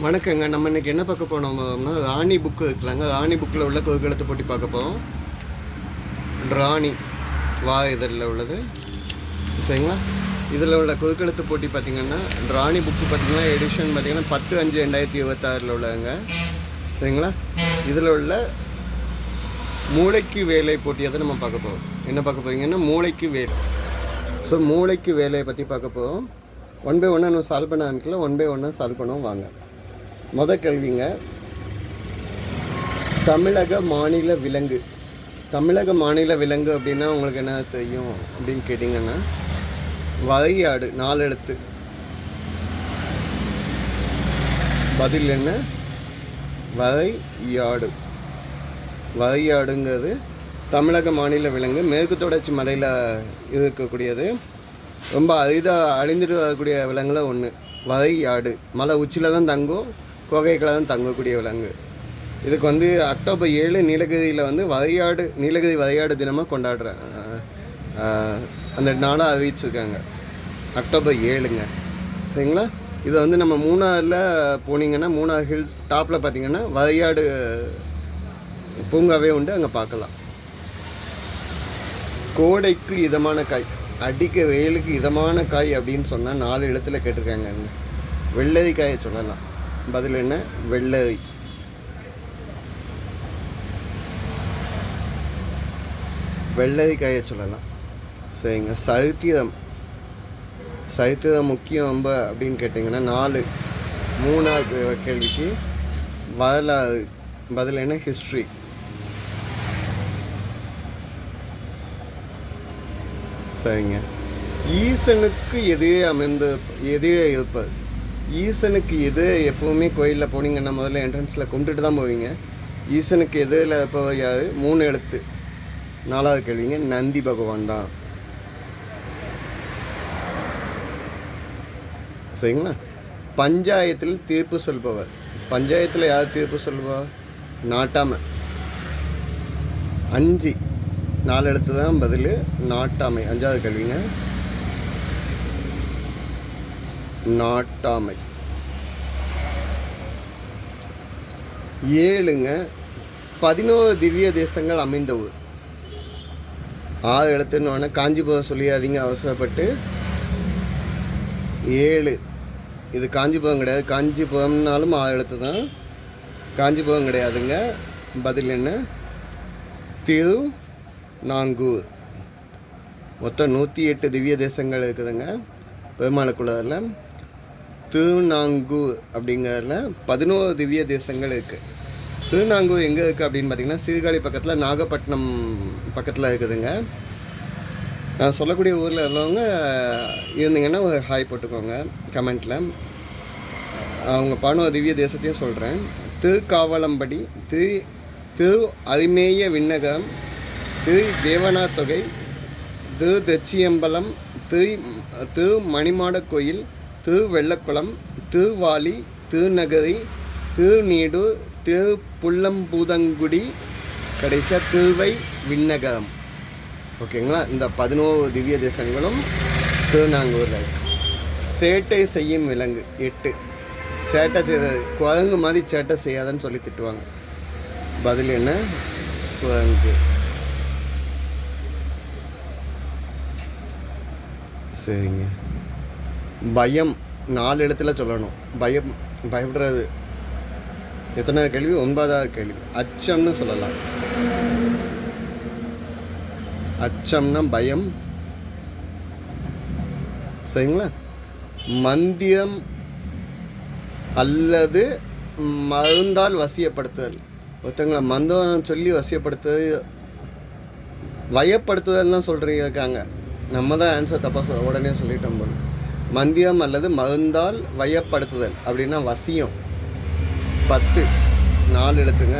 வணக்கங்க. நம்ம இன்னைக்கு என்ன பார்க்க போனோம்னா, ராணி புக்கு இருக்குல்லங்க, ராணி புக்கில் உள்ள குறுக்கெழுத்து போட்டி பார்க்க போகிறோம். ராணி வா இதழில் உள்ளது சரிங்களா. இதில் உள்ள குறுக்கெழுத்து போட்டி பார்த்திங்கன்னா, ராணி புக்கு பார்த்திங்கன்னா எடிஷன் பார்த்திங்கன்னா 10/5/2026 உள்ளதுங்க சரிங்களா. இதில் உள்ள மூளைக்கு வேலை போட்டியை தான் நம்ம பார்க்க போகிறோம். என்ன பார்க்க போகிறீங்கன்னா மூளைக்கு வேலை. ஸோ மூளைக்கு வேலையை பற்றி பார்க்க போகிறோம். 1 by 1 நம்ம சால்வ் பண்ண ஆரம்பிக்கல, 1 by 1 சால்வ் பண்ணுவோம் வாங்க. கேள்விங்க, தமிழக மாநில விலங்கு. தமிழக மாநில விலங்கு அப்படின்னா உங்களுக்கு என்ன தெரியும் அப்படின்னு கேட்டிங்கன்னா, வரையாடு. 4 எழுத்து. பதில் என்ன? வரையாடு. வரையாடுங்கிறது தமிழக மாநில விலங்கு. மேற்கு தொடர்ச்சி மலையில் இருக்கக்கூடியது. ரொம்ப அரிதாக அழிந்துட்டு வரக்கூடிய விலங்குல ஒன்று வரையாடு. மலை உச்சியில் தான் தங்கும், குகைகளை தான் தங்கக்கூடிய விலங்கு. இதுக்கு அக்டோபர் 7 நீலகிரியில் நீலகிரி வரையாடு தினமாக கொண்டாடுறேன். அந்த நாளாக அறிவிச்சிருக்காங்க. அக்டோபர் 7ங்க சரிங்களா. இதை நம்ம மூணாறில் போனீங்கன்னா, மூணாறு ஹில் டாப்பில் பார்த்தீங்கன்னா வரையாடு பூங்காவே உண்டு, அங்கே பார்க்கலாம். கோடைக்கு இதமான காய். அடிக்க வெயிலுக்கு இதமான காய் அப்படின்னு சொன்னால் 4 எழுத்துல கேட்டிருக்காங்க. வெள்ளரிக்காயை சொல்லலாம். பதில் என்ன? வெள்ளரி. வெள்ளரிக்காயை சொல்லலாம் சரிங்க. சரித்திரம் முக்கியம் ரொம்ப அப்படின்னு கேட்டிங்கன்னா 3வது கேள்விக்கு வரலாறு. பதில் என்ன? ஹிஸ்ட்ரி. சரிங்க. ஈசனுக்கு எதே இருப்பது. ஈசனுக்கு எது எப்போவுமே கோயிலில் போனீங்கன்னா முதல்ல என்ட்ரன்ஸில் கும்பிட்டுட்டு தான் போவீங்க. ஈசனுக்கு எதில் எப்போ யார்? 3 எழுத்து. 4வது கேள்விங்க, நந்தி பகவான் தான் சரிங்களா. பஞ்சாயத்தில் தீர்ப்பு சொல்பவர். பஞ்சாயத்தில் யார் தீர்ப்பு சொல்பவர்? நாட்டாமை. 5 4 எழுத்து தான் பதில். நாட்டாமை. 5வது கேள்விங்க, நாட்டாமை. 7ங்க, 11 திவ்ய தேசங்கள் அமைந்த ஊர். 6 எழுத்துன்னு காஞ்சிபுரம் சொல்லியாதீங்க அவசரப்பட்டு. 7 இது காஞ்சிபுரம் கிடையாது. காஞ்சிபுரம்னாலும் 6 எழுத்து தான். காஞ்சிபுரம் கிடையாதுங்க. பதில் என்ன? திருநாங்கூர். மொத்தம் 108 திவ்ய தேசங்கள் இருக்குதுங்க பெருமாளுக்குள்ளதில். திருநாங்கூர் அப்படிங்கிறதுல 11 திவ்ய தேசங்கள் இருக்குது. திருநாங்கூர் எங்கே இருக்குது அப்படின்னு பார்த்தீங்கன்னா, சீர்காழி பக்கத்தில், நாகப்பட்டினம் பக்கத்தில் இருக்குதுங்க. நான் சொல்லக்கூடிய ஊரில் உள்ளவங்க இருந்தீங்கன்னா ஒரு ஹாய் போட்டுக்கோங்க கமெண்ட்டில். அவங்க 11 திவ்ய தேசத்தையும் சொல்கிறேன். திருக்காவலம்படி, திரு அரிமேய விண்ணகம், திரு தேவனா தொகை, திரு தெச்சியம்பலம், திரு மணிமாட கோயில், திரு வெள்ளக்குளம், திருவாலி, திருநகரி, திருநீடூர், திரு புள்ளம்பூதங்குடி, கடைசியாக திருவை விண்ணகம். ஓகேங்களா. இந்த 11 திவ்ய தேசங்களும் திருநாங்கூரில் இருக்கு. சேட்டை செய்யும் விலங்கு. 8 சேட்டை செய்ய குரங்கு மாதிரி சேட்டை செய்யாதன்னு சொல்லி திட்டுவாங்க. பதில் என்ன? குரங்கு. சரிங்க. பயம். 4 எழுத்துல சொல்லணும். பயப்படுறது. எத்தனை கேள்வி? 9வது கேள்வி. அச்சம்னு சொல்லலாம். அச்சம்னா பயம் சரிங்களா. மந்திரம் அல்லது மருந்தால் வசியப்படுத்துதல். ஒருத்தங்களை மந்திரம் சொல்லி வசியப்படுத்துறது, வயப்படுத்துதல்லாம் சொல்லியிருக்காங்க. நம்ம தான் ஆன்சர் தப்பாக உடனே சொல்லிட்டோம் போல. மந்திரம் அல்லது மருந்தால் வயப்படுத்துதல் அப்படின்னா வசியம். 10 4 எழுத்துங்க.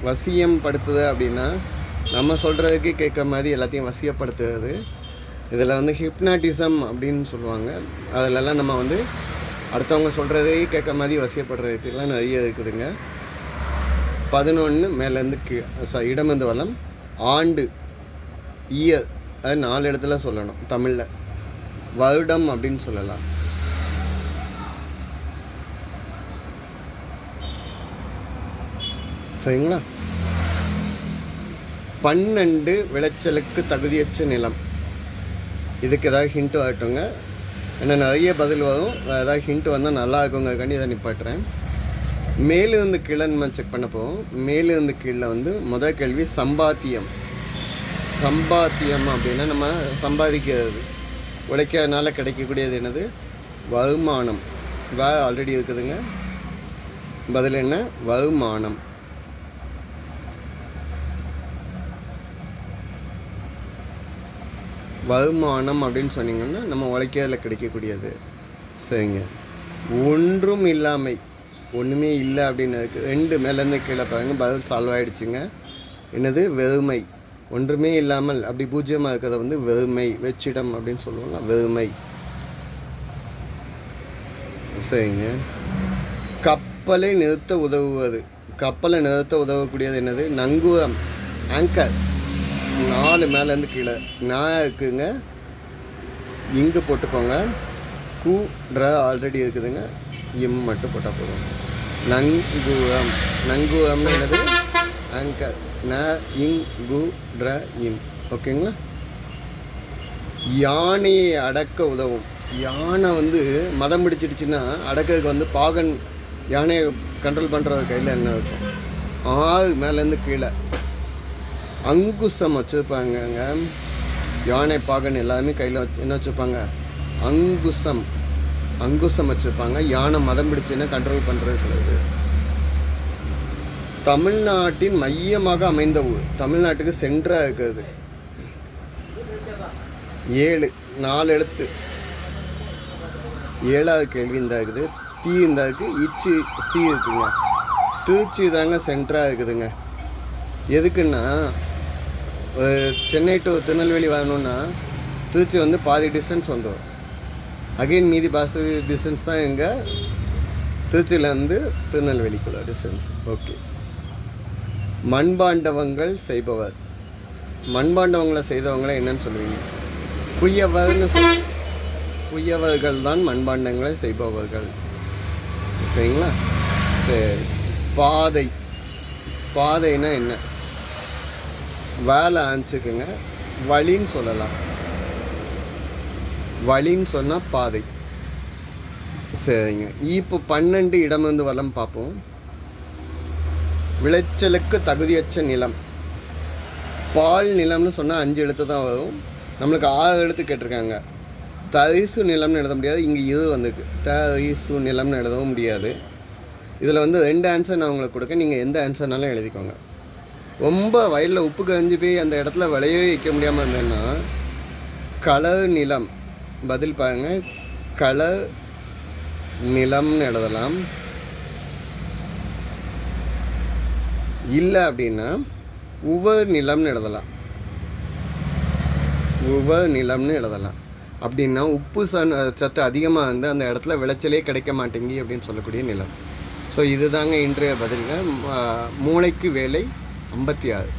வசியம் படுத்துது அப்படின்னா நம்ம சொல்கிறதுக்கு கேட்க மாதிரி எல்லாத்தையும் வசியப்படுத்துறது. இதில் ஹிப்னாட்டிசம் அப்படின்னு சொல்லுவாங்க. அதிலெல்லாம் நம்ம அடுத்தவங்க சொல்கிறதையே கேட்க மாதிரி வசியப்படுறதுக்கெல்லாம் நிறைய இருக்குதுங்க. 11 மேலேருந்து இடமிருந்து வளம். ஆண்டு, இயர், அது 4 இடத்துல சொல்லணும் தமிழில். வருடம் அப்படின்னு சொல்லலாம். சரிங்களா? 12 விளைச்சலுக்கு தகுதியற்ற நிலம். இதுக்கு ஏதாவது ஹிண்ட்டு ஆகட்டுங்க. ஏன்னா நிறைய பதில் வரும். ஏதாவது ஹிண்ட்டு வந்தால் நல்லா இருக்குங்கிறதுக்காண்டி இதை நிப்பாட்டுறேன். மேலிருந்து கீழே நம்ம செக் பண்ண போவோம். மேலிருந்து கீழே வந்து முதல் கேள்வி சம்பாத்தியம். சம்பாத்தியம் அப்படின்னா நம்ம சம்பாதிக்கிறது, உழைக்கிறதுனால கிடைக்கக்கூடியது என்னது? வருமானம். ஆல்ரெடி இருக்குதுங்க. பதில் என்ன? வருமானம். வருமானம் அப்படின்னு சொன்னீங்கன்னா நம்ம உழைக்கிறதுல கிடைக்கக்கூடியது. சரிங்க. ஒன்றும் இல்லாமை. ஒன்றுமே இல்லை அப்படின்னு இருக்குது. 2 மேலேருந்து கீழே பாருங்க. பதில் சால்வ் ஆகிடுச்சுங்க. என்னது? வெறுமை. ஒன்றுமே இல்லாமல் அப்படி பூஜ்ஜியமாக இருக்கிறத வந்து வெறுமை, வெற்றிடம் அப்படின்னு சொல்லுவாங்க. வெறுமை. சரிங்க. கப்பலை நிறுத்த உதவுவது. கப்பலை நிறுத்த உதவக்கூடியது என்னது? நங்கூரம், ஆங்கர். 4 மேலேருந்து கீழே நான் இருக்குங்க. இங்கு போட்டுக்கோங்க. ஆல்ரெடி இருக்குதுங்க. மட்டும் போட்டால் போதும். நங்கூரம். நங்கூரம்னு என்னது? ஆங்கர். இம். ஓகேங்களா? யானையை அடக்க உதவும். யானை வந்து மதம் பிடிச்சிடுச்சுன்னா அடக்கிறதுக்கு வந்து பாகன் யானையை கண்ட்ரோல் பண்ணுறது கையில் என்ன இருக்கும்? 6 மேலேருந்து கீழே அங்குசம் வச்சுருப்பாங்கங்க. யானை பாகன் எல்லாருமே கையில் என்ன வச்சுருப்பாங்க? அங்குசம். அங்குசம் வச்சுருப்பாங்க. யானை மதம் பிடிச்சுன்னா கண்ட்ரோல் பண்ணுறது கிடையாது. தமிழ்நாட்டின் மையமாக அமைந்த ஊர். தமிழ்நாட்டுக்கு சென்றாக இருக்கிறது. 7 4 எழுத்து. 7வது கேள்வி இந்த இருக்குது. தீ இந்த இருக்குது. இச்சு சி இருக்குங்க. திருச்சி தாங்க சென்டராக இருக்குதுங்க. எதுக்குன்னா சென்னை டு திருநெல்வேலி வரணுன்னா திருச்சி வந்து பாதி டிஸ்டன்ஸ் வந்துடும். அகெயின் மீதி பாஸ் டிஸ்டன்ஸ் தான் எங்கள் திருச்சியிலேருந்து திருநெல்வேலிக்குள்ள டிஸ்டன்ஸ். ஓகே. மண்பாண்டவங்கள் செய்பவர். மண்பாண்டவங்களை செய்தவங்களை என்னன்னு சொல்லுவீங்க? குயவர்னு குயவர்கள் தான் மண்பாண்டங்களை செய்பவர்கள். சரிங்களா? சரி. பாதை. பாதைன்னா என்ன? வேலை ஆரம்பிச்சுக்குங்க. வழின்னு சொல்லலாம். வழின்னு சொன்னால் பாதை. சரிங்க. இப்போ 12 இடமிருந்து வளம் பார்ப்போம். விளைச்சலுக்கு தகுதியற்ற நிலம். பால் நிலம்னு சொன்னால் 5 எழுத்து தான் வரும். நம்மளுக்கு 6 எழுத்து கேட்டிருக்காங்க. தரிசு நிலம்னு எழுத முடியாது. இங்கே இது வந்துருக்கு. தரிசு நிலம்னு எழுதவும் முடியாது. இதில் வந்து 2 ஆன்சர் நான் உங்களுக்கு கொடுக்க. நீங்கள் எந்த ஆன்சர்னாலும் எழுதிக்கோங்க. ரொம்ப வயலில் உப்பு கரைஞ்சி போய் அந்த இடத்துல விளையவே வைக்க முடியாமல் இருந்தேன்னா கலர் நிலம். பதில் பாருங்கள். கலர் நிலம்னு எழுதலாம். இல்லை அப்படின்னா உவர் நிலம்னு எழுதலாம். உவர் நிலம்னு எழுதலாம். அப்படின்னா உப்பு சத்து அதிகமாக இருந்து அந்த இடத்துல விளைச்சலே கிடைக்க மாட்டேங்கி அப்படின்னு சொல்லக்கூடிய நிலம். ஸோ இதுதாங்க இன்றைய பதிலுங்க. மூளைக்கு வேலை 56.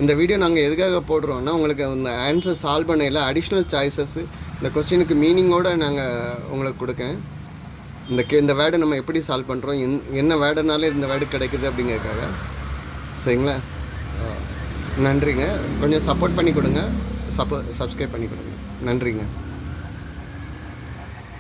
இந்த வீடியோ நாங்கள் எதுக்காக போடுறோன்னா உங்களுக்கு அந்த ஆன்சர் சால்வ் பண்ணையில் அடிஷ்னல் சாய்ஸஸ் இந்த கொஸ்டினுக்கு மீனிங்கோடு நாங்கள் உங்களுக்கு கொடுக்கேன். இந்த வேர்டை நம்ம எப்படி சால்வ் பண்ணுறோம், என்ன வேர்டுனாலே இந்த வேர்டு கிடைக்குது அப்படிங்கிறதுக்காக. சரிங்களா? நன்றிங்க. கொஞ்சம் சப்போர்ட் பண்ணி கொடுங்க. சப்ஸ்கிரைப் பண்ணி கொடுங்க. நன்றிங்க.